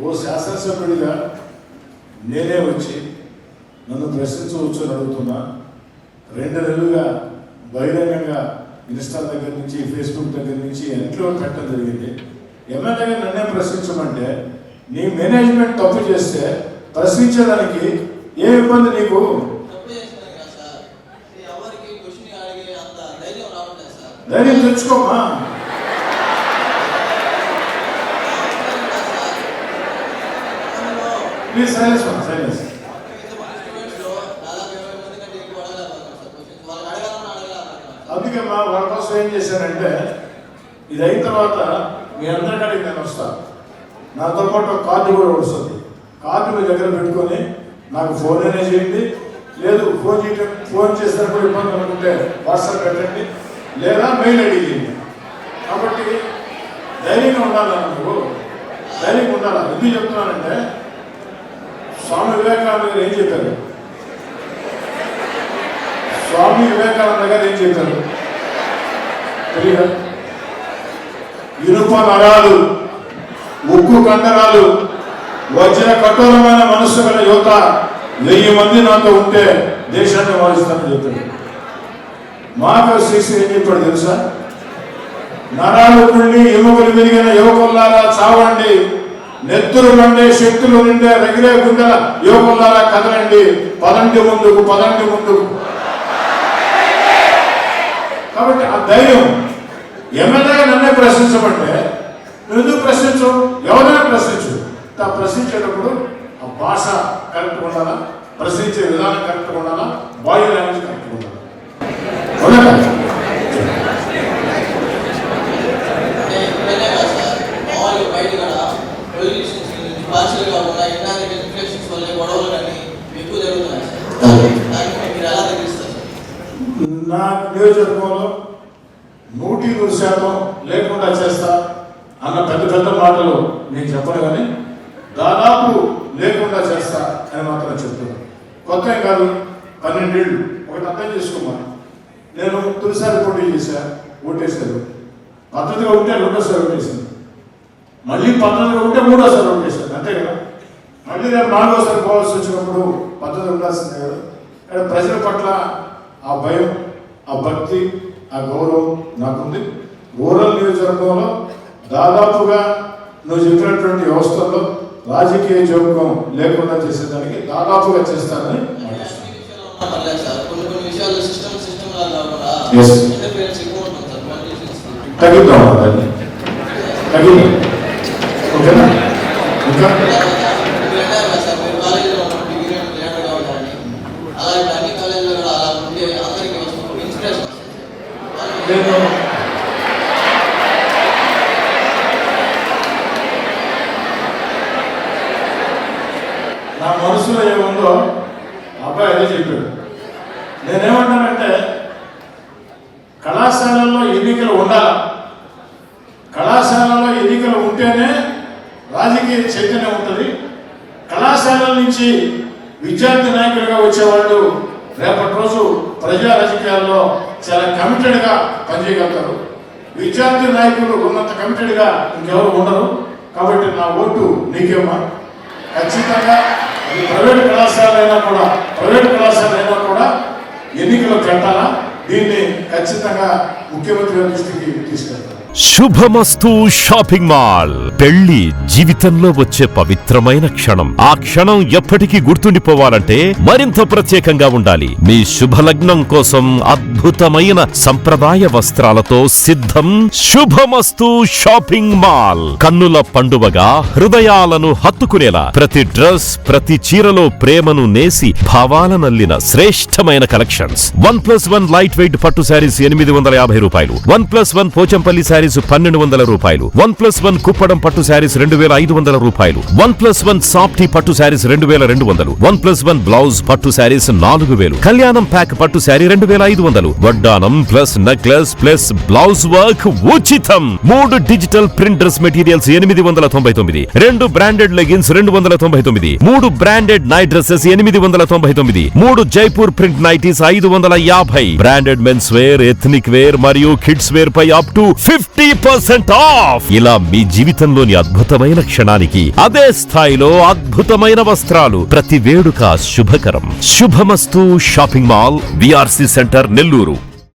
ఓ శాసనసభ్యుడిగా నేనే వచ్చి నన్ను ప్రశ్నించవచ్చు అని అడుగుతున్నా. 2 నెలలుగా బహిరంగంగా ఇన్స్టా దగ్గర నుంచి ఫేస్బుక్ దగ్గర నుంచి ఎంట్లో పెట్టడం జరిగింది. ఎమ్మెల్యేగా నన్నే ప్రశ్నించమంటే నీ మేనేజ్మెంట్ తప్పు చేస్తే ప్రశ్నించడానికి ఏ ఇబ్బంది నీకు? ధైర్యం తెచ్చుకోమా. ప్లీజ్ సైలెన్స్ మా సైలెన్స్. అందుకే మా వాళ్ళ కోసం ఏం చేశానంటే ఇది అయిన తర్వాత మీ అందరికడికి నేను వస్తాను. నాతో పాటు ఒక కార్డు కూడా వస్తుంది. కార్డు మీ దగ్గర పెట్టుకొని నాకు ఫోన్ అయినా చేయండి, లేదు ఫోన్ చేసినప్పుడు ఇబ్బంది అనుకుంటే వాట్సాప్ పెట్టండి, లేదా మెయిల్ ఐడి చేయండి. కాబట్టి ధైర్యంగా ఉండాలి. నువ్వు ధైర్యంగా ఉండాలి. ఎందుకు చెప్తున్నానంటే స్వామి వివేకానంద గారు ఏం చెప్పారు? స్వామి వివేకానంద గారు ఏం చెప్పారు తెలియదా? ఇనుప నరాలు, ఉక్కు కండరాలు, వజ్ర కఠోరమైన మనస్సు గల యువత 1000 మంది నాతో ఉంటే దేశాన్ని మారుస్తానని చెప్పాడు. మాకు శ్రీశ్రీ ఏం చెప్పాడు తెలుసా? నరాలు కుళ్ళి ఎముకలు విరిగిన యువకుల్లారా చావండి, నెత్తురు నుండే శక్తులు నిండే రగిలే గుండెల యువకుల్లారా కదలండి, పదండి ముందుకు, పదండి ముందుకు. కాబట్టి ఆ ధైర్యం ఎమ్మెల్యేగా నన్నే ప్రశ్నించమంటే నువ్వు ఎందుకు ప్రశ్నించవు? ఎవరైనా ప్రశ్నించు. ఆ ప్రశ్నించేటప్పుడు ఆ భాష కరెక్ట్గా ఉండాలా, ప్రశ్నించే విధానం కరెక్ట్గా ఉండాలా, బాడీ లాంగ్వేజ్ కరెక్ట్గా ఉండాలా. నా నియోజకవర్గంలో 100% లేకుండా చేస్తా అన్న పెద్ద పెద్ద మాటలు నేను చెప్పను, కానీ దాదాపు లేకుండా చేస్తా అని మాత్రం చెప్తున్నాను. కొత్త కాదు, 12 ఏళ్ళు. ఒకటి అర్థం చేసుకోమని, నేను తొలిసారి పోటీ చేశా, ఓటేశారు. పద్ధతిగా ఉంటే 2వ ఓటేసాను, మళ్ళీ పద్ధతిగా ఉంటే 3వ ఓటేశాను, అంతే కదా. మళ్ళీ నేను 4వ పోవాల్సి వచ్చినప్పుడు పద్ధతి ఉండాల్సిందే కదా. కానీ ప్రజల పట్ల ఆ భయం, ఆ భక్తి, ఆ గౌరవం నాకుంది. రూరల్ నియోజకవర్గంలో దాదాపుగా నువ్వు చెప్పినటువంటి వ్యవస్థల్లో రాజకీయ జోక్యం లేకుండా చేసేదానికి దాదాపుగా చేస్తానని తగ్గిద్దాం. ఓకేనా? ఇంకా నేను నా మనసులో ఏముందో అబ్బాయి అదే చెప్పాడు. నేనేమంటానంటే కళాశాలల్లో ఎన్నికలు ఉండాలి. కళాశాలలో ఎన్నికలు ఉంటేనే రాజకీయ చైతన్యం ఉంటుంది. కళాశాలల నుంచి విద్యార్థి నాయకులుగా వచ్చేవాళ్ళు రేపటి రోజు ప్రజా రాజకీయాల్లో చాలా కమిటెడ్గా పనిచేయగలుగుతారు. విద్యార్థి నాయకులు ఉన్నంత కమిటెడ్గా ఇంకెవరు ఉండరు. కాబట్టి నా ఓటు నీకేమా. ఖచ్చితంగా అది ప్రైవేట్ కళాశాల అయినా కూడా ఎన్నికలు పెట్టాలా, దీన్ని ఖచ్చితంగా ముఖ్యమంత్రి గారి దృష్టికి తీసుకెళ్తారు. శుభమస్తు షాపింగ్ మాల్. పెళ్లి జీవితంలో వచ్చే పవిత్రమైన క్షణం. ఆ క్షణం ఎప్పటికీ గుర్తుండిపోవాలంటే మరింత ప్రత్యేకంగా ఉండాలి. మీ శుభలగ్నం కోసం అద్భుతమైన సంప్రదాయ వస్త్రాలతో సిద్ధం శుభమస్తు షాపింగ్ మాల్. కన్నుల పండువగా హృదయాలను హత్తుకునేలా ప్రతి డ్రెస్, ప్రతి చీరలో ప్రేమను నేసి భావాలనల్లిన శ్రేష్టమైన కలెక్షన్స్. 1+1 లైట్ వెయిట్ పట్టు శారీస్ 850 రూపాయలు, 1+1 పోచంపల్లి శారీస్ 1200 రూపాయలు, 1+1 కుప్పడం పట్టు శారీస్ 2500 రూపాయలు, 1+1 సాఫ్టీ పట్టు శారీస్ 2200, 1+1 బ్లౌజ్ పట్టు శారీస్ 4000, కళ్యాణం ప్యాక్ పట్టు శారీ 2500, వడ్డానం plus necklace plus blouse work ఉచితం. 3 digital print dress materials 899, 2 branded leggings 299, 3 branded night dresses 899, 3 Jaipur print nighties 550, branded men's wear, ethnic wear మరియు కిడ్స్ వేర్ పై అప్ టు 50% ఆఫ్. ఇలా మీ జీవితంలోని అద్భుతమైన క్షణానికి అదే స్థాయిలో అద్భుతమైన వస్త్రాలు. ప్రతి వేడుక శుభకరం. శుభమస్తు shopping mall, VRC centre, Nellore.